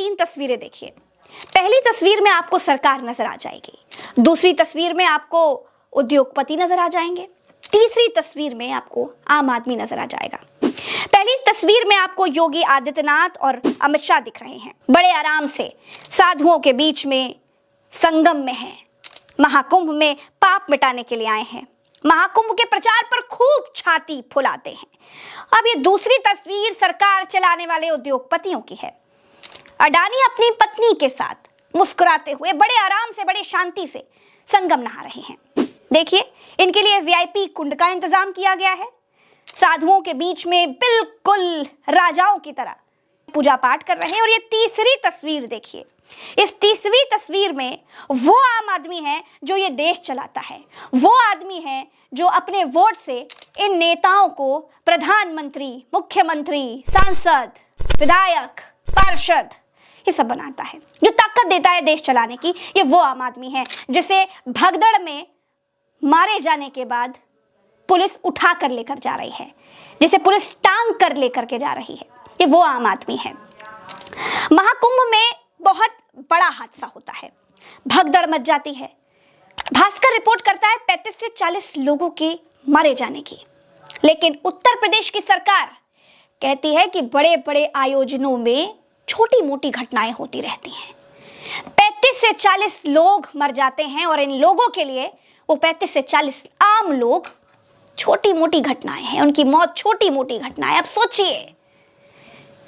3 तस्वीरें देखिए। पहली तस्वीर में आपको सरकार नजर आ जाएगी, दूसरी तस्वीर में आपको उद्योगपति नजर आ जाएंगे, तीसरी तस्वीर में आपको आम आदमी नजर आ जाएगा। पहली तस्वीर में आपको योगी आदित्यनाथ और अमित शाह दिख रहे हैं, बड़े आराम से साधुओं के बीच में संगम में हैं, महाकुंभ में पाप मिटाने के लिए आए हैं, महाकुंभ के प्रचार पर खूब छाती फुलाते हैं। अब ये दूसरी तस्वीर सरकार चलाने वाले उद्योगपतियों की है। अडानी अपनी पत्नी के साथ मुस्कुराते हुए बड़े आराम से, बड़े शांति से संगम नहा रहे हैं। देखिए, इनके लिए वीआईपी कुंड का इंतजाम किया गया है। साधुओं के बीच में बिल्कुल राजाओं की तरह पूजा पाठ कर रहे हैं। और ये तीसरी तस्वीर देखिए, इस तीसरी तस्वीर में वो आम आदमी है जो ये देश चलाता है, वो आदमी है जो अपने वोट से इन नेताओं को प्रधानमंत्री, मुख्यमंत्री, सांसद, विधायक, पार्षद ये सब बनाता है, जो ताकत देता है देश चलाने की। ये वो आम आदमी है जिसे भगदड़ में मारे जाने के बाद पुलिस उठा कर लेकर जा रही है, जिसे पुलिस टांग कर लेकर के जा रही है। ये वो आम आदमी है। महाकुंभ में बहुत बड़ा हादसा होता है, भगदड़ मच जाती है। भास्कर रिपोर्ट करता है 35 से 40 लोगों के मारे जाने की, लेकिन उत्तर प्रदेश की सरकार कहती है कि बड़े बड़े आयोजनों में छोटी मोटी घटनाएं होती रहती हैं। 35 से 40 लोग मर जाते हैं और इन लोगों के लिए वो 35 से 40 आम लोग छोटी मोटी घटनाएं हैं, उनकी मौत छोटी मोटी घटनाएं। अब सोचिए,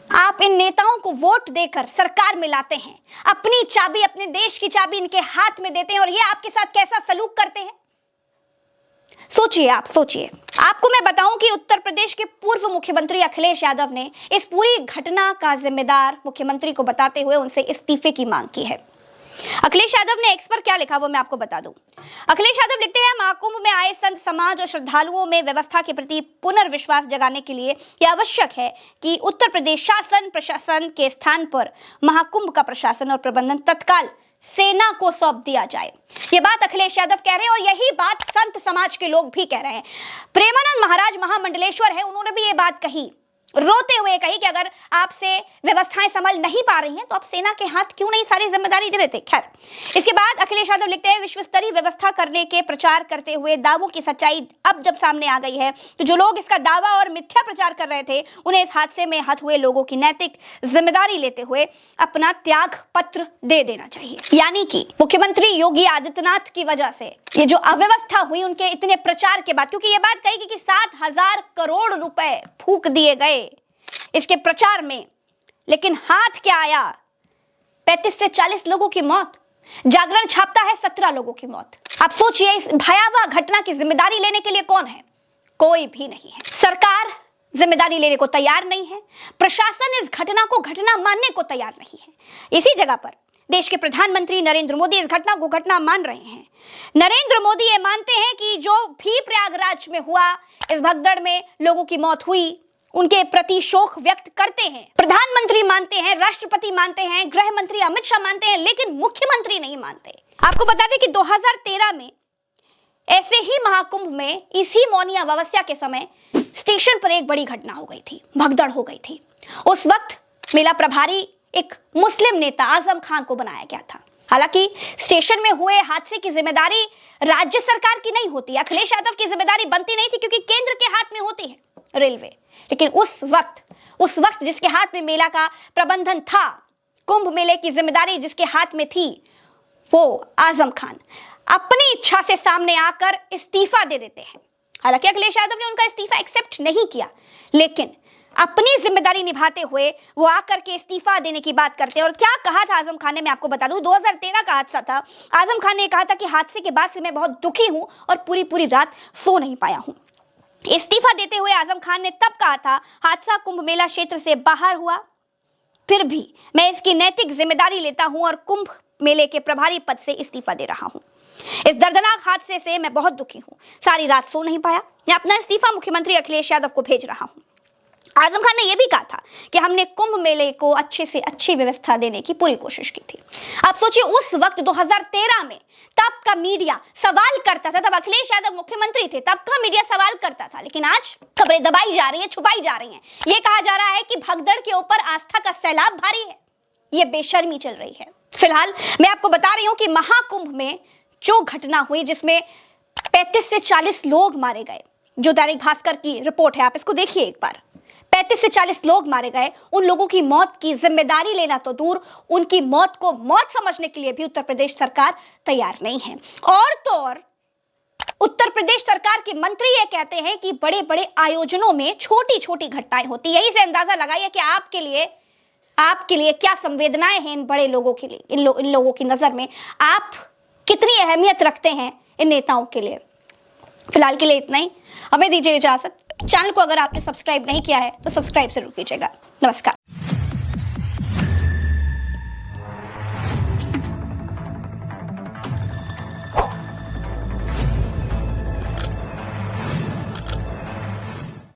आप इन नेताओं को वोट देकर सरकार में लाते हैं, अपनी चाबी, अपने देश की चाबी इनके हाथ में देते हैं और ये आपके साथ कैसा सलूक करते हैं। सोचिए, आप सोचिए। आपको मैं बताऊं कि उत्तर प्रदेश के पूर्व मुख्यमंत्री अखिलेश यादव ने इस पूरी घटना का जिम्मेदार मुख्यमंत्री को बताते हुए उनसे इस्तीफे की मांग की है। अखिलेश यादव ने एक्स पर क्या लिखा वो मैं आपको बता दूं। अखिलेश यादव लिखते हैं, महाकुंभ में आए संत समाज और श्रद्धालुओं में व्यवस्था के प्रति पुनर्विश्वास जगाने के लिए यह आवश्यक है कि उत्तर प्रदेश शासन प्रशासन के स्थान पर महाकुंभ का प्रशासन और प्रबंधन तत्काल सेना को सौंप दिया जाए। ये बात अखिलेश यादव कह रहे हैं और यही बात संत समाज के लोग भी कह रहे हैं। प्रेमानंद महाराज महामंडलेश्वर है, उन्होंने भी ये बात कही, रोते हुए कही कि अगर आपसे व्यवस्थाएं संभल नहीं पा रही हैं तो आप सेना के हाथ क्यों नहीं सारी जिम्मेदारी दे देते। खैर, इसके बाद अखिलेश यादव लिखते हैं, विश्व स्तरीय व्यवस्था करने के प्रचार करते हुए दावों की सच्चाई अब जब सामने आ गई है तो जो लोग इसका दावा और मिथ्या प्रचार कर रहे थे उन्हें इस हादसे में हत हुए लोगों की नैतिक जिम्मेदारी लेते हुए अपना त्याग पत्र दे देना चाहिए। यानी कि मुख्यमंत्री योगी आदित्यनाथ की वजह से ये जो अव्यवस्था हुई उनके इतने प्रचार के बाद, क्योंकि ये बात कही कि 7,000 करोड़ रुपए फूंक दिए गए इसके प्रचार में, लेकिन हाथ क्या आया, 35 से 40 लोगों की मौत। जागरण छापता है 17 लोगों की मौत। आप सोचिए, इस भयावह घटना की जिम्मेदारी लेने के लिए कौन है? कोई भी नहीं है। सरकार जिम्मेदारी लेने को तैयार नहीं है, प्रशासन इस घटना को घटना मानने को तैयार नहीं है। इसी जगह पर देश के प्रधानमंत्री नरेंद्र मोदी इस घटना को घटना मान रहे हैं। नरेंद्र मोदी ये मानते हैं कि जो भी प्रयागराज में हुआ, इस भगदड़ में लोगों की मौत हुई, उनके प्रति शोक व्यक्त करते हैं। प्रधानमंत्री मानते हैं, राष्ट्रपति मानते हैं, गृह मंत्री अमित शाह मानते हैं, लेकिन मुख्यमंत्री नहीं मानते। आपको बता दें कि 2013 में ऐसे ही महाकुंभ में इसी मौनी अमावस्या के समय स्टेशन पर एक बड़ी घटना हो गई थी, भगदड़ हो गई थी। उस वक्त मेला प्रभारी एक मुस्लिम नेता आजम खान को बनाया गया था। हालांकि स्टेशन में हुए हादसे की जिम्मेदारी राज्य सरकार की नहीं होती, अखिलेश यादव की जिम्मेदारी बनती नहीं थी, क्योंकि केंद्र के हाथ में होती है रेलवे। लेकिन उस वक्त जिसके हाथ में मेला का प्रबंधन था, कुंभ मेले की जिम्मेदारी जिसके हाथ में थी, वो आजम खान अपनी इच्छा से सामने आकर इस्तीफा दे देते हैं। हालांकि अखिलेश यादव ने उनका इस्तीफा एक्सेप्ट नहीं किया, लेकिन अपनी जिम्मेदारी निभाते हुए वो आकर के इस्तीफा देने की बात करते हैं। और क्या कहा था आजम खान ने, मैं आपको बता दूं, 2013 का हादसा था। आजम खान ने कहा था कि हादसे के बाद से मैं बहुत दुखी हूं और पूरी रात सो नहीं पाया हूं। इस्तीफा देते हुए आजम खान ने तब कहा था, हादसा कुंभ मेला क्षेत्र से बाहर हुआ, फिर भी मैं इसकी नैतिक जिम्मेदारी लेता हूं और कुंभ मेले के प्रभारी पद से इस्तीफा दे रहा हूं। इस दर्दनाक हादसे से मैं बहुत दुखी हूं, सारी रात सो नहीं पाया, मैं अपना इस्तीफा मुख्यमंत्री अखिलेश यादव को भेज रहा हूं। आजम खान ने यह भी कहा था कि हमने कुंभ मेले को अच्छे से अच्छी व्यवस्था देने की पूरी कोशिश की थी। आप सोचिए, उस वक्त 2013 में तब का मीडिया सवाल करता था, तब अखिलेश यादव मुख्यमंत्री थे, तब का मीडिया सवाल करता था, लेकिन आज खबरें दबाई जा रही हैं, छुपाई जा रही हैं। यह कहा जा रहा है कि भगदड़ के ऊपर आस्था का सैलाब भारी है। ये बेशर्मी चल रही है। फिलहाल मैं आपको बता रही हूं कि महाकुंभ में जो घटना हुई जिसमें 35 से 40 लोग मारे गए, जो दैनिक भास्कर की रिपोर्ट है, आप इसको देखिए एक बार। 35 से 40 लोग मारे गए। उन लोगों की मौत की जिम्मेदारी लेना तो दूर, उनकी मौत को मौत समझने के लिए भी उत्तर प्रदेश सरकार तैयार नहीं है। और तो और उत्तर प्रदेश सरकार के मंत्री ये कहते हैं कि बड़े बड़े आयोजनों में छोटी छोटी घटनाएं होती है। यही से अंदाजा लगाइए कि आपके लिए क्या संवेदनाएं हैं इन बड़े लोगों के लिए, इन लोगों की नजर में आप कितनी अहमियत रखते हैं इन नेताओं के लिए। फिलहाल के लिए इतना ही, हमें दीजिए इजाजत। चैनल को अगर आपने सब्सक्राइब नहीं किया है तो सब्सक्राइब जरूर कीजिएगा। नमस्कार।